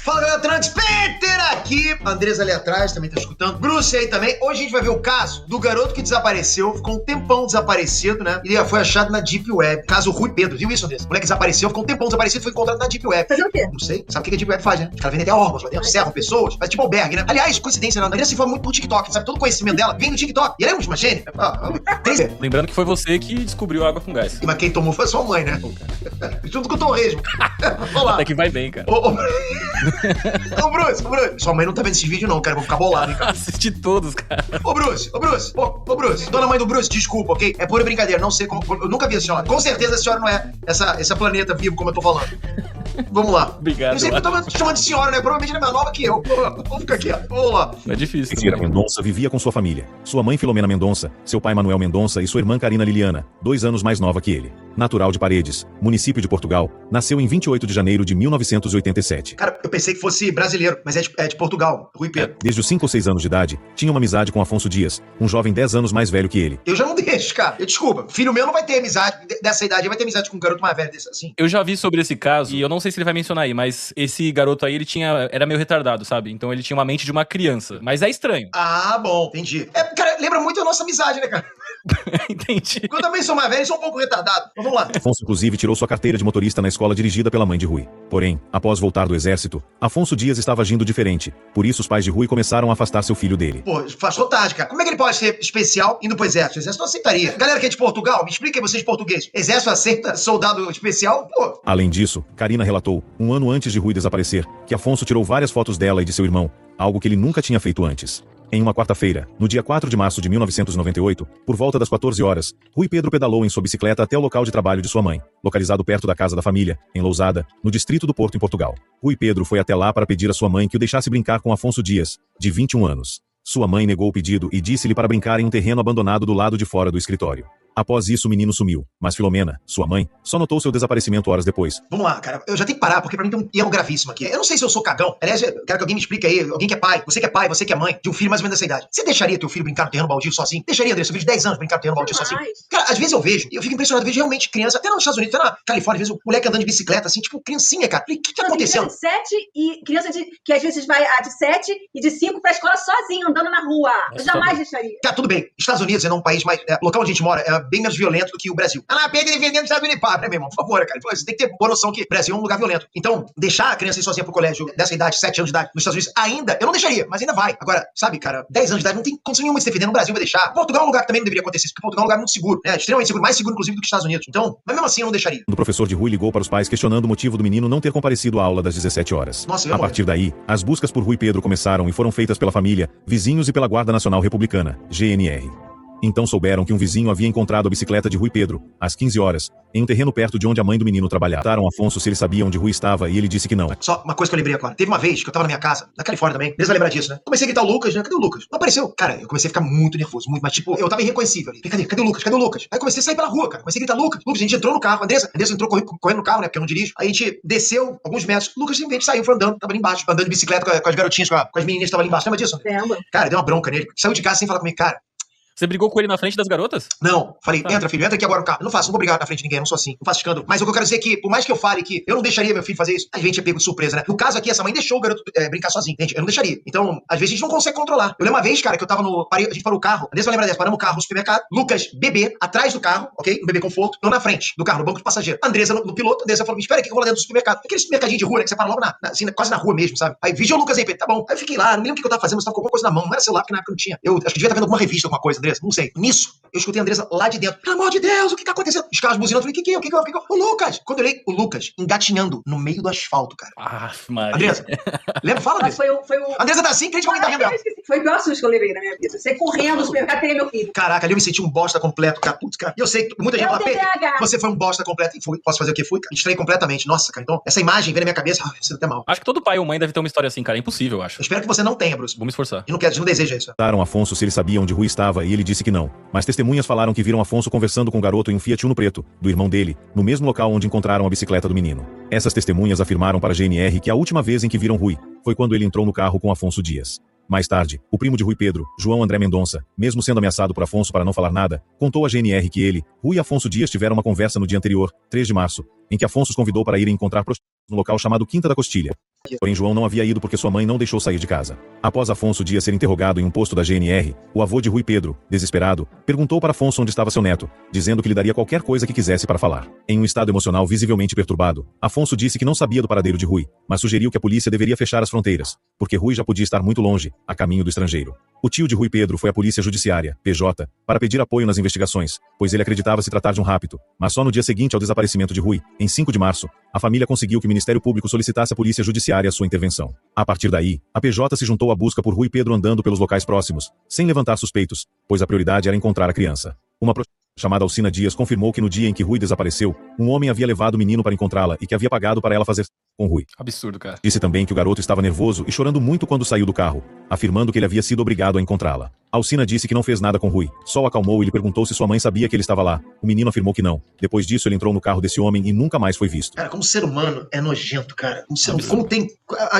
Fala, galera, Trunks, Peter aqui. Andresa ali atrás também tá escutando. Bruce aí também. Hoje a gente vai ver o caso do garoto que desapareceu, ficou um tempão desaparecido, né? E foi achado na Deep Web. Caso Rui Pedro, viu isso, Andresa? O moleque desapareceu, ficou um tempão desaparecido, foi encontrado na Deep Web. Fazer o quê? Não sei. Sabe o que a Deep Web faz, né? Os caras vendem até órgãos lá dentro, serram pessoas, faz tipo albergue, né? Aliás, coincidência, né? A Andresa se informa muito por TikTok, sabe? Todo o conhecimento dela vem no TikTok. E ela é uma gênia. Lembrando que foi você que descobriu água com gás. Mas quem tomou foi a sua mãe, né? Junto com o torresmo. Vamos lá. Até que vai bem, cara. Ô, Bruce, sua mãe não tá vendo esse vídeo não, cara, vou ficar bolado, hein, cara. Assisti todos, cara. Ô, Bruce, dona mãe do Bruce, desculpa, ok? É pura brincadeira, não sei como, eu nunca vi a senhora. Com certeza a senhora não é esse planeta vivo, como eu tô falando. Vamos lá. Obrigado. Eu sempre tô chamando de senhora, né? Provavelmente ela é mais nova que eu. Vamos ficar aqui, vamos lá. É difícil. Cira Mendonça vivia com sua família. Sua mãe Filomena Mendonça, seu pai Manuel Mendonça e sua irmã Carina Liliana, 2 anos mais nova que ele. Natural de Paredes, município de Portugal, nasceu em 28 de janeiro de 1987. Cara, eu pensei que fosse brasileiro, mas é de Portugal, Rui Pedro. Desde os 5 ou 6 anos de idade, tinha uma amizade com Afonso Dias, um jovem 10 anos mais velho que ele. Eu já não deixo, cara. Desculpa, filho meu não vai ter amizade dessa idade, ele vai ter amizade com um garoto mais velho desse assim. Eu já vi sobre esse caso, e eu não sei se ele vai mencionar aí, mas esse garoto aí, era meio retardado, sabe? Então ele tinha uma mente de uma criança. Mas é estranho. Ah, bom, entendi. Cara, lembra muito a nossa amizade, né, cara? Entendi. Eu também sou mais velho e sou um pouco retardado. Mas vamos lá. Afonso, inclusive, tirou sua carteira de motorista na escola dirigida pela mãe de Rui. Porém, após voltar do exército, Afonso Dias estava agindo diferente. Por isso, os pais de Rui começaram a afastar seu filho dele. Pô, passou tarde, cara. Como é que ele pode ser especial indo pro exército? O exército não aceitaria. Galera que é de Portugal, me explica aí, vocês portugueses. Exército aceita soldado especial? Pô. Além disso, Carina relatou, um ano antes de Rui desaparecer, que Afonso tirou várias fotos dela e de seu irmão, algo que ele nunca tinha feito antes. Em uma quarta-feira, no dia 4 de março de 1998, por volta das 14 horas, Rui Pedro pedalou em sua bicicleta até o local de trabalho de sua mãe, localizado perto da casa da família, em Lousada, no distrito do Porto, em Portugal. Rui Pedro foi até lá para pedir à sua mãe que o deixasse brincar com Afonso Dias, de 21 anos. Sua mãe negou o pedido e disse-lhe para brincar em um terreno abandonado do lado de fora do escritório. Após isso, o menino sumiu, mas Filomena, sua mãe, só notou seu desaparecimento horas depois. Vamos lá, cara, eu já tenho que parar, porque pra mim tem um erro gravíssimo aqui. Eu não sei se eu sou cagão. Aliás, eu quero que alguém me explique aí, alguém que é pai, você que é mãe, de um filho mais ou menos dessa idade. Você deixaria teu filho brincar no terreno baldio sozinho? Deixaria, André, seu filho de 10 anos brincar no terreno baldio sozinho? Cara, às vezes eu vejo, e eu fico impressionado, eu vejo realmente criança, até nos Estados Unidos, até na Califórnia, às vezes o moleque andando de bicicleta, assim, tipo, criancinha, cara. Falei, o que tá acontecendo? Criança que às vezes vai de 7 e de 5 pra escola sozinho, andando na rua. Eu jamais deixaria. Cara, tudo bem. Estados Unidos é um país mais. O local onde a gente mora é bem menos violento do que o Brasil. Ah, Pedro defendendo os Estados Unidos. Pá, meu irmão, por favor, cara. Você tem que ter boa noção que o Brasil é um lugar violento. Então, deixar a criança ir sozinha pro colégio dessa idade, 7 anos de idade, nos Estados Unidos, ainda, eu não deixaria, mas ainda vai. Agora, sabe, cara, 10 anos de idade não tem condição nenhuma de se defender. No Brasil vai deixar. Portugal é um lugar que também não deveria acontecer isso, porque Portugal é um lugar muito seguro, né? Extremamente seguro, mais seguro, inclusive, do que os Estados Unidos. Então, mas mesmo assim eu não deixaria. O professor de Rui ligou para os pais questionando o motivo do menino não ter comparecido à aula das 17 horas. Nossa, a partir daí, as buscas por Rui Pedro começaram e foram feitas pela família, vizinhos e pela Guarda Nacional Republicana, GNR. Então souberam que um vizinho havia encontrado a bicicleta de Rui Pedro, às 15 horas, em um terreno perto de onde a mãe do menino trabalhava. Perguntaram a Afonso se ele sabia onde Rui estava e ele disse que não. Só uma coisa que eu lembrei agora. Teve uma vez que eu tava na minha casa, na Califórnia também, eles vão lembrar disso, né? Comecei a gritar o Lucas, né? Cadê o Lucas? Não apareceu. Cara, eu comecei a ficar muito nervoso, muito, mas tipo, eu tava irreconhecível ali. Cadê o Lucas? Cadê o Lucas? Aí eu comecei a sair pela rua, cara. Comecei a gritar Lucas. Lucas, a gente entrou no carro. Andressa entrou correndo no carro, né? Porque eu não dirijo. Aí a gente desceu alguns metros. Lucas simplesmente saiu, foi andando, tava ali embaixo, andando de bicicleta com as garotinhas, com as menininhas que estavam ali embaixo. Lembra disso? Lembro. Cara, deu uma bronca nele. Saiu de casa sem falar comigo, cara. Você brigou com ele na frente das garotas? Não, falei, entra filho, entra aqui agora no carro. Eu não faço, não vou brigar na frente de ninguém, eu não sou assim, não faço escândalo. Mas o que eu quero dizer é que, por mais que eu fale que eu não deixaria meu filho fazer isso, a gente é pego de surpresa, né? No caso aqui, essa mãe deixou o garoto brincar sozinho, entende? Eu não deixaria. Então, às vezes a gente não consegue controlar. Eu lembro uma vez, cara, que eu tava a gente parou o carro, a Andressa vai lembrar dessa, paramos o carro no supermercado, Lucas, bebê, atrás do carro, ok? Um bebê conforto, eu na frente do carro, no banco de passageiro. Andressa no piloto, Andressa falou, me espera aqui que eu vou lá dentro do supermercado. Aquele supermercadinho de rua, né, que você para logo assim, quase na rua mesmo, sabe? Aí, vídeo o Lucas aí, tá bom. Aí eu fiquei lá, não lembro o que eu tava fazendo, mas tava com alguma coisa na mão, não era celular, porque na época não tinha. Eu acho que devia estar vendo alguma revista, alguma coisa, Andressa, não sei. Nisso, eu escutei a Andressa lá de dentro. Pelo amor de Deus, o que tá acontecendo? Os carros buzinando, eu falei, o que? O Lucas! Quando eu olhei, o Lucas engatinhando no meio do asfalto, cara. Ah, Maria. Andressa, lembra? Fala, Mas Andressa. foi o... Andressa tá assim, crente que alguém tá vendo ela. Foi o pior susto que eu levei na minha vida. Você correndo no supermercado, peguei meu filho. Caraca, ali eu me senti um bosta completo, cara. Putz, cara. E eu sei que muita gente É o fala, Pedro, TDAH. você foi um bosta completo. E fui. Posso fazer o que fui, cara? Distraí completamente. Nossa, cara. Então, essa imagem vem na minha cabeça, isso até mal. Acho que todo pai ou mãe deve ter uma história assim, cara. É impossível, eu acho. Eu espero que você não tenha, Bruce. Vou me esforçar. E não quero, a gente não deseja isso. Perguntaram a Afonso se ele sabia onde Rui estava e ele disse que não. Mas testemunhas falaram que viram Afonso conversando com um garoto em um Fiat Uno preto, do irmão dele, no mesmo local onde encontraram a bicicleta do menino. Essas testemunhas afirmaram para a GNR que a última vez em que viram Rui foi quando ele entrou no carro com Afonso Dias. Mais tarde, o primo de Rui Pedro, João André Mendonça, mesmo sendo ameaçado por Afonso para não falar nada, contou à GNR que ele, Rui e Afonso Dias tiveram uma conversa no dia anterior, 3 de março, em que Afonso os convidou para ir encontrar prostitutas. no local chamado Quinta da Costilha. Porém, João não havia ido porque sua mãe não deixou sair de casa. Após Afonso Dias ser interrogado em um posto da GNR, o avô de Rui Pedro, desesperado, perguntou para Afonso onde estava seu neto, dizendo que lhe daria qualquer coisa que quisesse para falar. Em um estado emocional visivelmente perturbado, Afonso disse que não sabia do paradeiro de Rui, mas sugeriu que a polícia deveria fechar as fronteiras, porque Rui já podia estar muito longe, a caminho do estrangeiro. O tio de Rui Pedro foi à Polícia Judiciária, PJ, para pedir apoio nas investigações, pois ele acreditava se tratar de um rapto, mas só no dia seguinte ao desaparecimento de Rui, em 5 de março, a família conseguiu que o Ministério Público solicitasse à Polícia Judiciária sua intervenção. A partir daí, a PJ se juntou à busca por Rui Pedro andando pelos locais próximos, sem levantar suspeitos, pois a prioridade era encontrar a criança. Uma chamada Alcina Dias confirmou que no dia em que Rui desapareceu, um homem havia levado o menino para encontrá-la e que havia pagado para ela fazer com Rui. Absurdo, cara. Disse também que o garoto estava nervoso e chorando muito quando saiu do carro, afirmando que ele havia sido obrigado a encontrá-la. Alcina disse que não fez nada com Rui, só o acalmou e lhe perguntou se sua mãe sabia que ele estava lá. O menino afirmou que não. Depois disso, ele entrou no carro desse homem e nunca mais foi visto. Cara, como ser humano é nojento, cara. Como tem...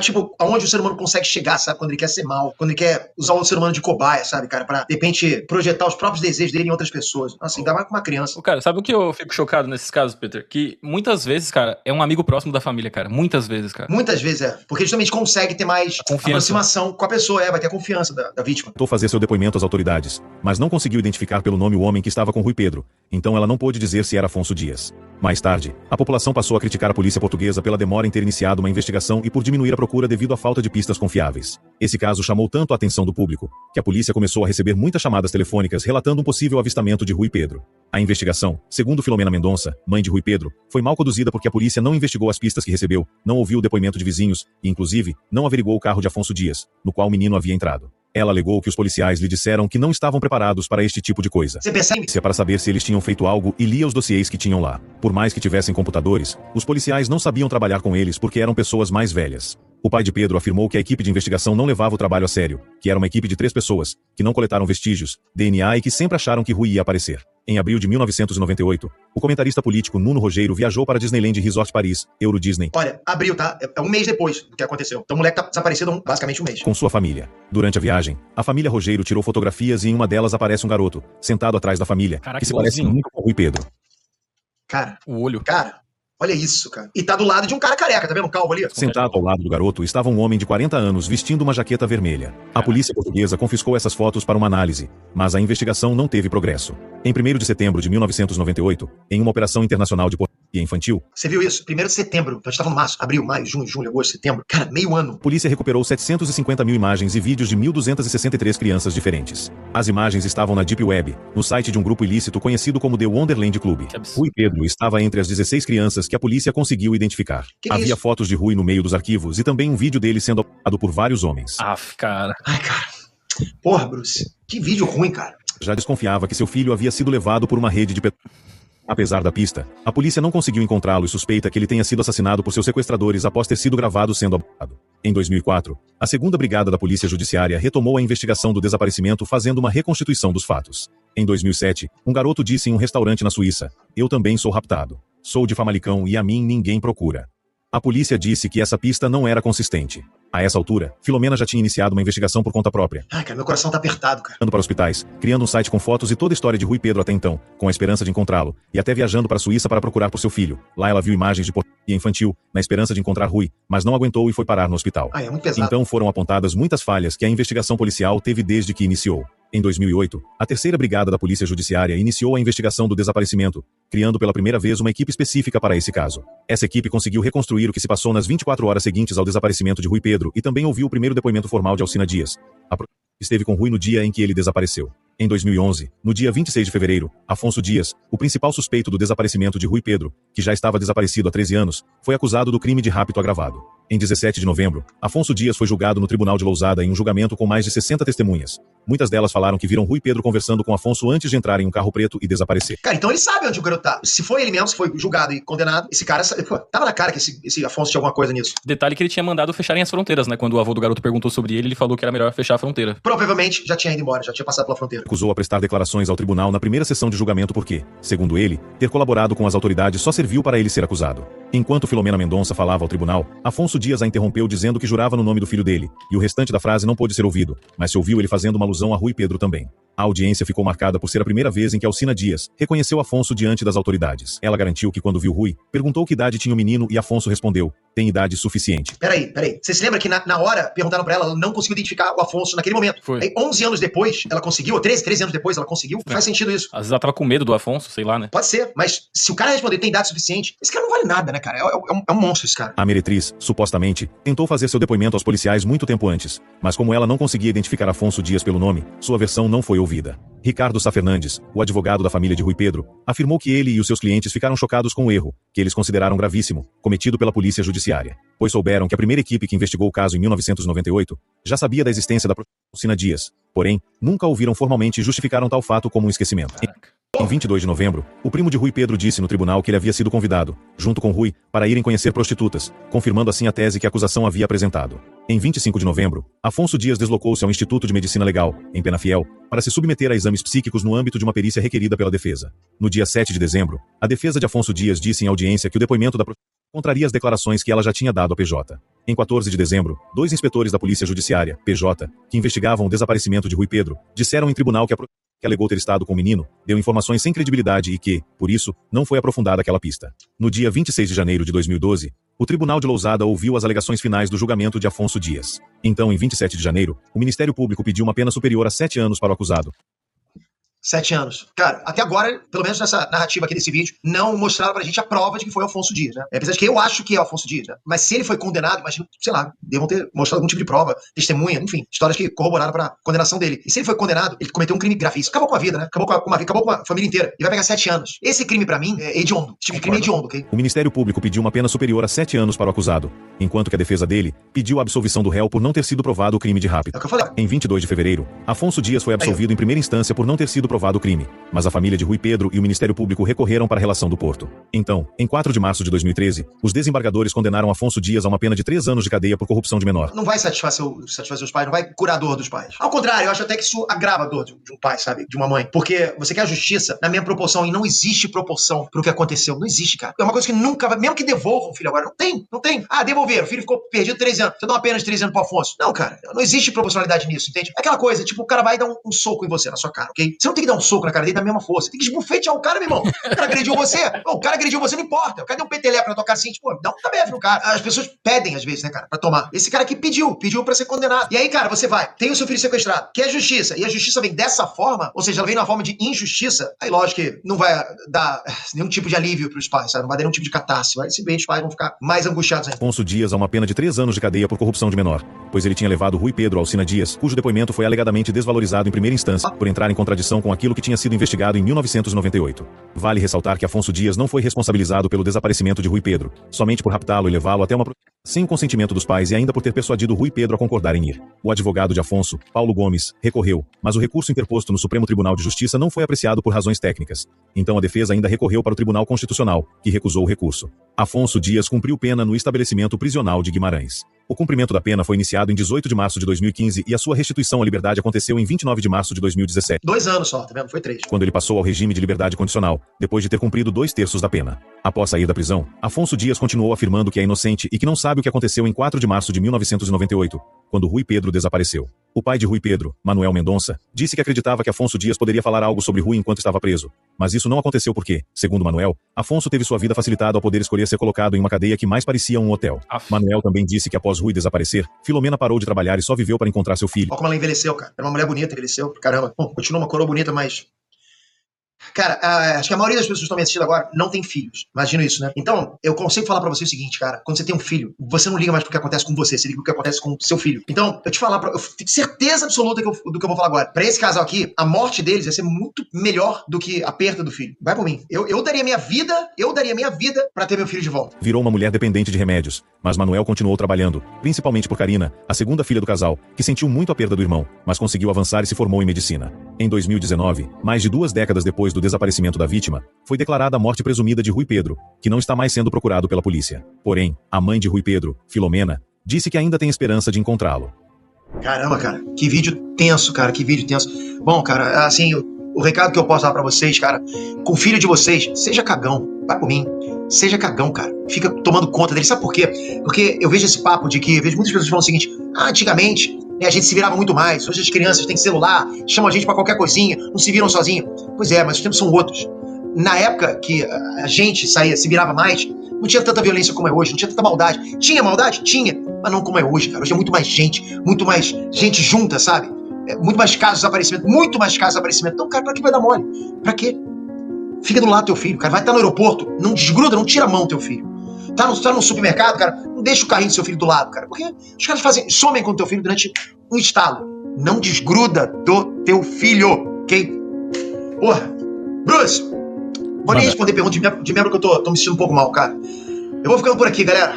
Tipo, aonde o ser humano consegue chegar, sabe? Quando ele quer ser mal, quando ele quer usar o ser humano de cobaia, sabe, cara? Pra, de repente, projetar os próprios desejos dele em outras pessoas. Assim, ainda mais com uma criança. Cara, sabe o que eu fico chocado nesses casos, Peter? Que muitas vezes, cara, é um amigo próximo da família, cara. Muitas vezes, cara. Muitas vezes é. Porque justamente consegue ter mais aproximação com a pessoa, vai ter a confiança da vítima. Tentou fazer seu depoimento às autoridades, mas não conseguiu identificar pelo nome o homem que estava com Rui Pedro, então ela não pôde dizer se era Afonso Dias. Mais tarde, a população passou a criticar a polícia portuguesa pela demora em ter iniciado uma investigação e por diminuir a procura devido à falta de pistas confiáveis. Esse caso chamou tanto a atenção do público, que a polícia começou a receber muitas chamadas telefônicas relatando um possível avistamento de Rui Pedro. A investigação, segundo Filomena Mendonça, mãe de Rui Pedro, foi mal conduzida porque a polícia não investigou as pistas que recebeu, não ouviu o depoimento de vizinhos e, inclusive, não averiguou o carro de Afonso Dias, no qual o menino havia entrado. Ela alegou que os policiais lhe disseram que não estavam preparados para este tipo de coisa. Você percebe? Para saber se eles tinham feito algo e lia os dossiês que tinham lá. Por mais que tivessem computadores, os policiais não sabiam trabalhar com eles porque eram pessoas mais velhas. O pai de Pedro afirmou que a equipe de investigação não levava o trabalho a sério, que era uma equipe de 3 pessoas, que não coletaram vestígios, DNA e que sempre acharam que Rui ia aparecer. Em abril de 1998, o comentarista político Nuno Rogério viajou para Disneyland Resort Paris, Euro Disney. Olha, abril, tá? É um mês depois do que aconteceu. Então o moleque tá desaparecido basicamente um mês. Com sua família. Durante a viagem, a família Rogério tirou fotografias e em uma delas aparece um garoto, sentado atrás da família, que se parece muito com Rui Pedro. Cara, o olho. Cara, olha isso, cara. E tá do lado de um cara careca, tá vendo? Um calvo ali. Sentado ao lado do garoto estava um homem de 40 anos vestindo uma jaqueta vermelha. A polícia portuguesa confiscou essas fotos para uma análise, mas a investigação não teve progresso. Em 1º de setembro de 1998, em uma operação internacional de pornografia infantil... Você viu isso? 1º de setembro. Então a gente tava no março, abril, maio, junho, julho, agosto, setembro. Cara, meio ano. A polícia recuperou 750 mil imagens e vídeos de 1.263 crianças diferentes. As imagens estavam na Deep Web, no site de um grupo ilícito conhecido como The Wonderland Club. Rui Pedro estava entre as 16 crianças que a polícia conseguiu identificar. Havia fotos de Rui no meio dos arquivos e também um vídeo dele sendo apoiado por vários homens. Cara. Ai, cara. Porra, Bruce. Que vídeo ruim, cara. Já desconfiava que seu filho havia sido levado por uma rede de Apesar da pista, a polícia não conseguiu encontrá-lo e suspeita que ele tenha sido assassinado por seus sequestradores após ter sido gravado sendo abortado. Em 2004, a 2ª Brigada da Polícia Judiciária retomou a investigação do desaparecimento fazendo uma reconstituição dos fatos. Em 2007, um garoto disse em um restaurante na Suíça: "Eu também sou raptado. Sou de Famalicão e a mim ninguém procura." A polícia disse que essa pista não era consistente. A essa altura, Filomena já tinha iniciado uma investigação por conta própria. Ai, cara, meu coração tá apertado, cara. Indo para hospitais, criando um site com fotos e toda a história de Rui Pedro até então, com a esperança de encontrá-lo, e até viajando para a Suíça para procurar por seu filho. Lá ela viu imagens de pornografia infantil, na esperança de encontrar Rui, mas não aguentou e foi parar no hospital. Ai, é muito pesado. Então foram apontadas muitas falhas que a investigação policial teve desde que iniciou. Em 2008, a 3ª Brigada da Polícia Judiciária iniciou a investigação do desaparecimento, criando pela primeira vez uma equipe específica para esse caso. Essa equipe conseguiu reconstruir o que se passou nas 24 horas seguintes ao desaparecimento de Rui Pedro e também ouviu o primeiro depoimento formal de Alcina Dias. A esteve com Rui no dia em que ele desapareceu. Em 2011, no dia 26 de fevereiro, Afonso Dias, o principal suspeito do desaparecimento de Rui Pedro, que já estava desaparecido há 13 anos, foi acusado do crime de rapto agravado. Em 17 de novembro, Afonso Dias foi julgado no Tribunal de Lousada em um julgamento com mais de 60 testemunhas. Muitas delas falaram que viram Rui Pedro conversando com Afonso antes de entrar em um carro preto e desaparecer. Cara, então ele sabe onde o garoto tá. Se foi ele mesmo, se foi julgado e condenado, esse cara, pô, tava na cara que esse Afonso tinha alguma coisa nisso. Detalhe que ele tinha mandado fecharem as fronteiras, né? Quando o avô do garoto perguntou sobre ele falou que era melhor fechar a fronteira. Provavelmente já tinha ido embora, já tinha passado pela fronteira. Acusou a prestar declarações ao tribunal na primeira sessão de julgamento porque, segundo ele, ter colaborado com as autoridades só serviu para ele ser acusado. Enquanto Filomena Mendonça falava ao tribunal, Afonso Dias a interrompeu dizendo que jurava no nome do filho dele, e o restante da frase não pôde ser ouvido, mas se ouviu ele fazendo uma alusão a Rui Pedro também. A audiência ficou marcada por ser a primeira vez em que Alcina Dias reconheceu Afonso diante das autoridades. Ela garantiu que quando viu Rui, perguntou que idade tinha o menino e Afonso respondeu: tem idade suficiente. Peraí. Você se lembra que na hora perguntaram pra ela, ela não conseguiu identificar o Afonso naquele momento. Foi. Aí 11 anos depois, ela conseguiu, ou 13 anos depois ela conseguiu. Faz sentido isso. Às vezes ela tava com medo do Afonso, sei lá, né? Pode ser, mas se o cara responder tem idade suficiente, esse cara não vale nada, né, cara? É um monstro esse cara. A meretriz, supostamente, tentou fazer seu depoimento aos policiais muito tempo antes, mas como ela não conseguia identificar Afonso Dias pelo nome, sua versão não foi ouvida. Ricardo Sá Fernandes, o advogado da família de Rui Pedro, afirmou que ele e os seus clientes ficaram chocados com o erro, que eles consideraram gravíssimo, cometido pela polícia judiciária, pois souberam que a primeira equipe que investigou o caso em 1998 já sabia da existência da Alcina Dias, porém, nunca ouviram formalmente e justificaram tal fato como um esquecimento. Em 22 de novembro, o primo de Rui Pedro disse no tribunal que ele havia sido convidado, junto com Rui, para irem conhecer prostitutas, confirmando assim a tese que a acusação havia apresentado. Em 25 de novembro, Afonso Dias deslocou-se ao Instituto de Medicina Legal, em Penafiel, para se submeter a exames psíquicos no âmbito de uma perícia requerida pela defesa. No dia 7 de dezembro, a defesa de Afonso Dias disse em audiência que o depoimento da contraria as declarações que ela já tinha dado à PJ. Em 14 de dezembro, 2 inspetores da Polícia Judiciária, PJ, que investigavam o desaparecimento de Rui Pedro, disseram em tribunal que alegou ter estado com o menino, deu informações sem credibilidade e que, por isso, não foi aprofundada aquela pista. No dia 26 de janeiro de 2012, o Tribunal de Lousada ouviu as alegações finais do julgamento de Afonso Dias. Então, em 27 de janeiro, o Ministério Público pediu uma pena superior a 7 anos para o acusado. 7 anos. Cara, até agora, pelo menos nessa narrativa aqui desse vídeo, não mostraram pra gente a prova de que foi Afonso Dias, né? Apesar de que eu acho que é Afonso Dias, né? Mas se ele foi condenado, imagina, sei lá, devam ter mostrado algum tipo de prova, testemunha, enfim, histórias que corroboraram pra condenação dele. E se ele foi condenado, ele cometeu um crime gravíssimo. Acabou com a vida, né? Acabou com a família inteira. E vai pegar 7 anos. Esse crime, pra mim, é hediondo. Esse tipo de crime é hediondo, ok? O Ministério Público pediu uma pena superior a 7 anos para o acusado, enquanto que a defesa dele pediu a absolvição do réu por não ter sido provado o crime de rapto. É o que eu falei. Em 22 de fevereiro, Afonso Dias foi absolvido em primeira instância por não ter sido provado o crime, mas a família de Rui Pedro e o Ministério Público recorreram para a relação do Porto. Então, em 4 de março de 2013, os desembargadores condenaram Afonso Dias a uma pena de 3 anos de cadeia por corrupção de menor. Não vai satisfazer os pais, não vai curar a dor dos pais. Ao contrário, eu acho até que isso agrava a dor de um pai, sabe? De uma mãe. Porque você quer a justiça na mesma proporção e não existe proporção pro que aconteceu. Não existe, cara. É uma coisa que nunca vai, mesmo que devolvam o filho agora, não tem. Ah, devolveram, o filho ficou perdido 3 anos. Você dá uma pena de 3 anos pro Afonso. Não, cara, não existe proporcionalidade nisso, entende? É aquela coisa, tipo, o cara vai dar um soco em você, na sua cara, ok? Você não tem que dar um soco na cara dele da mesma força. Tem que esbufetear o cara, meu irmão. O cara agrediu você. O cara agrediu você, não importa. O cara deu um peteleco na tua cara assim, tipo, dá um tabef no cara. As pessoas pedem, às vezes, né, cara, pra tomar. Esse cara aqui pediu pra ser condenado. E aí, cara, você vai, tem o seu filho sequestrado, quer justiça, e a justiça vem dessa forma, ou seja, ela vem na forma de injustiça, aí lógico que não vai dar nenhum tipo de alívio pros pais, sabe? Não vai dar nenhum tipo de catástrofe. Vai se bem, os pais vão ficar mais angustiados ainda. Afonso Dias a uma pena de 3 anos de cadeia por corrupção de menor, pois ele tinha levado Rui Pedro Alcina Dias, cujo depoimento foi alegadamente desvalorizado em primeira instância, por entrar em contradição com aquilo que tinha sido investigado em 1998. Vale ressaltar que Afonso Dias não foi responsabilizado pelo desaparecimento de Rui Pedro, somente por raptá-lo e levá-lo até uma sem o consentimento dos pais e ainda por ter persuadido Rui Pedro a concordar em ir. O advogado de Afonso, Paulo Gomes, recorreu, mas o recurso interposto no Supremo Tribunal de Justiça não foi apreciado por razões técnicas. Então a defesa ainda recorreu para o Tribunal Constitucional, que recusou o recurso. Afonso Dias cumpriu pena no estabelecimento prisional de Guimarães. O cumprimento da pena foi iniciado em 18 de março de 2015 e a sua restituição à liberdade aconteceu em 29 de março de 2017. 2 anos só, tá vendo? Foi 3. Quando ele passou ao regime de liberdade condicional, depois de ter cumprido 2/3 da pena. Após sair da prisão, Afonso Dias continuou afirmando que é inocente e que não sabe o que aconteceu em 4 de março de 1998, quando Rui Pedro desapareceu. O pai de Rui Pedro, Manuel Mendonça, disse que acreditava que Afonso Dias poderia falar algo sobre Rui enquanto estava preso. Mas isso não aconteceu porque, segundo Manuel, Afonso teve sua vida facilitada ao poder escolher ser colocado em uma cadeia que mais parecia um hotel. Manuel também disse que após Rui desaparecer, Filomena parou de trabalhar e só viveu para encontrar seu filho. Olha como ela envelheceu, cara. Era uma mulher bonita, envelheceu, caramba. Bom, continua uma coroa bonita, mas... Cara, acho que a maioria das pessoas que estão me assistindo agora não tem filhos. Imagino isso, né? Então, eu consigo falar pra você o seguinte, cara. Quando você tem um filho, você não liga mais pro que acontece com você liga pro que acontece com o seu filho. Então, eu te falar, eu tenho certeza absoluta do que eu vou falar agora. Pra esse casal aqui, a morte deles ia ser muito melhor do que a perda do filho. Vai por mim. Eu daria minha vida pra ter meu filho de volta. Virou uma mulher dependente de remédios, mas Manuel continuou trabalhando, principalmente por Karina, a segunda filha do casal, que sentiu muito a perda do irmão, mas conseguiu avançar e se formou em medicina. Em 2019, mais de 2 décadas depois do desaparecimento da vítima, foi declarada a morte presumida de Rui Pedro, que não está mais sendo procurado pela polícia. Porém, a mãe de Rui Pedro, Filomena, disse que ainda tem esperança de encontrá-lo. Caramba, cara, que vídeo tenso, cara, que vídeo tenso. Bom, cara, assim, o recado que eu posso dar pra vocês, cara, com o filho de vocês, seja cagão, vai por mim. Seja cagão, cara. Fica tomando conta dele. Sabe por quê? Porque eu vejo esse papo de que, eu vejo muitas pessoas falando o seguinte, antigamente, né, a gente se virava muito mais, hoje as crianças têm celular, chamam a gente pra qualquer coisinha, não se viram sozinhos. Pois é, mas os tempos são outros. Na época que a gente se virava mais, Não tinha tanta violência como é hoje, não tinha tanta maldade. Tinha maldade? Tinha, mas não como é hoje, cara. Hoje é muito mais gente junta, sabe? Muito mais casos de desaparecimento, muito mais casos de desaparecimento. Então, cara, pra que vai dar mole? Pra quê? Fica do lado do teu filho, cara. Vai estar no aeroporto, não desgruda, não tira a mão do teu filho. Tá no supermercado, cara, não deixa o carrinho do seu filho do lado, cara. Porque os caras somem com o teu filho durante um estalo. Não desgruda do teu filho, ok? Porra, Bruce, vou nem responder pergunta de membro que eu tô me sentindo um pouco mal, cara. Eu vou ficando por aqui, galera.